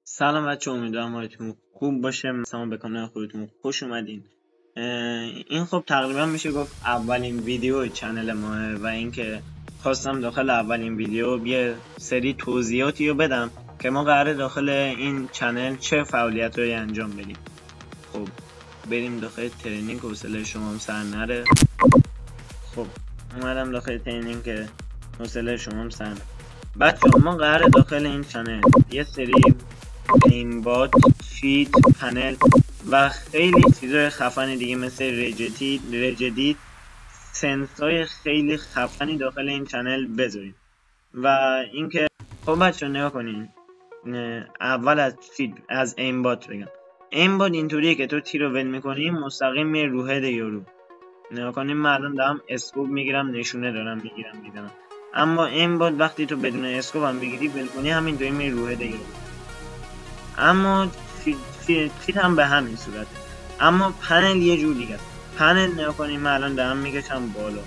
سلام بچه، امیدوارم حالتون خوب باشه. مثلا به کانال خودتون خوش اومدین. این خب تقریبا میشه گفت اولین ویدیو چنل ماه و اینکه خواستم داخل اولین ویدیو یه سری توضیحاتی رو بدم که ما قراره داخل این چنل چه فعالیت رو انجام بدیم. خب بریم داخل ترینینگ که حوصله شما هم سر نره. خب اومدم داخل ترینینگ که حوصله شما هم سر نره. بچه ما قراره داخل این چنل یه سری اینبات، فیت، پنل و خیلی چیزای خفنی دیگه مثل رجدیت سنسای خیلی خفنی داخل این چنل بذاریم. و اینکه خب بچه نگاه کنین، اول از فیت از اینبات بگم. اینبات اینطوریه که تو تیر رو ول میکنی مستقیم میره رو هد یارو. نگاه کنین من الان دارم اسکوپ میگیرم، نشونه دارم میگیرم. اما اینبات وقتی تو بدون اسکوپ هم بگیری ول کنی همینطوری میره رو هد یارو. اما فیت هم به همین صورته. اما پنل یه جور دیگه است. پنل نگاه کنیم من الان دارم میکشم بالا.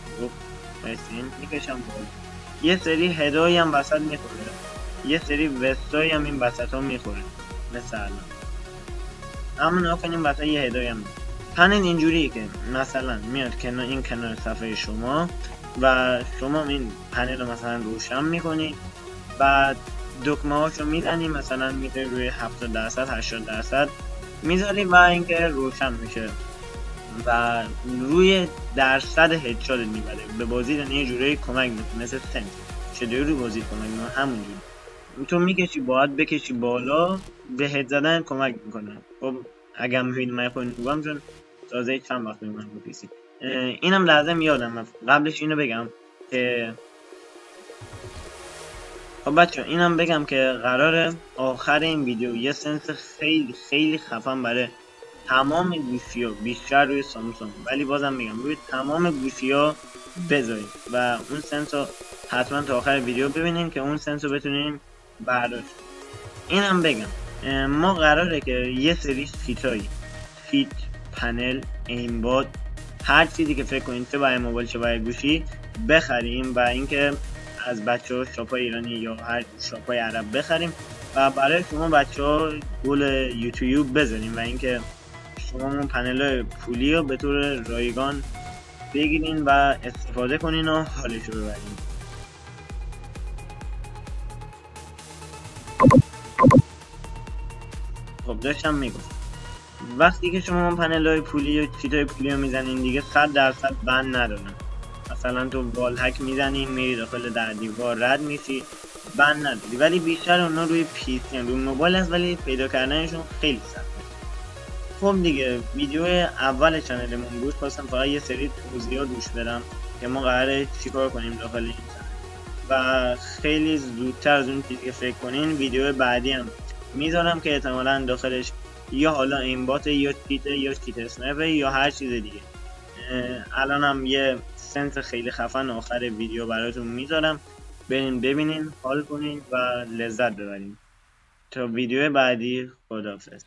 میکشم بالا. یه سری هدایی هم وسط میخوره، یه سری وستایی هم این وسط ها میخوره مثل الان. اما نگاه کنیم وسط یه هدایی هم پنل اینجوریه که مثلا میاد این کنار صفحه شما و شما این پنل رو مثلا روشن میکنی، بعد دکمه هاشو میزنی، مثلا میره روی 70% 80% میذاری و اینکه روشن میشه و روی درصد هدشات میبره. به بازی یه جوری کمک میکنه مثل سنس چطوری روی بازی کمک میکنه همونجوری. تو میکشی باید بکشی بالا به هد زدن کمک میکنه. خب اگر میبینی من خود نگم چون تازه چند وقت من رو پیسی اینم لازم یادم قبلش اینو بگم که خب بچه اینم بگم که قراره آخر این ویدیو یه سنس خیلی خیلی خفن برای تمام گوشی ها، بیشتر روی سامسونگ ولی بازم میگم روی تمام گوشی ها بذارید و اون سنس رو حتما تا آخر ویدیو ببینین که اون سنس رو بتونین برداشت. اینم بگم ما قراره که یه سری فیت، پنل، اینباد، هر چیزی که فکر کنید چه برای موبایل چه برای گوشی بخریم و اینکه از بچه ها شاپای ایرانی یا هر شاپای عرب بخریم و برای شما بچه ها گل یوتیوب بذاریم و اینکه شما اون پنل پولی رو به طور رایگان بگیرین و استفاده کنین و حالش رو ببرین. خب داشتم میگم وقتی که شما اون پنل های پولی یا چیتای پولی رو میزنین دیگه 100% بند ندارن. مثلا تو وال هک میزنی میری داخل در دیوار رد میشی بند نداری، ولی بیشتر اونا روی پیسی روی موبایل هست ولی پیدا کردنشون خیلی سخته. خب دیگه ویدیو اول چنلمون بود، خواستم فقط یه سری توضیحات روش بدم که ما قراره چیکار کنیم داخل این چنل و خیلی زودتر از اون چیزی که فکر کنین ویدیو بعدی هم میذارم که احتمالاً داخلش یا حالا اینبات یا چیت اسنپ یا هر چیز دیگه. الان هم یه سنس خیلی خفن آخر ویدیو براتون میذارم، برین ببینین، حال کنین و لذت ببرین. تا ویدیو بعدی، خداحافظ.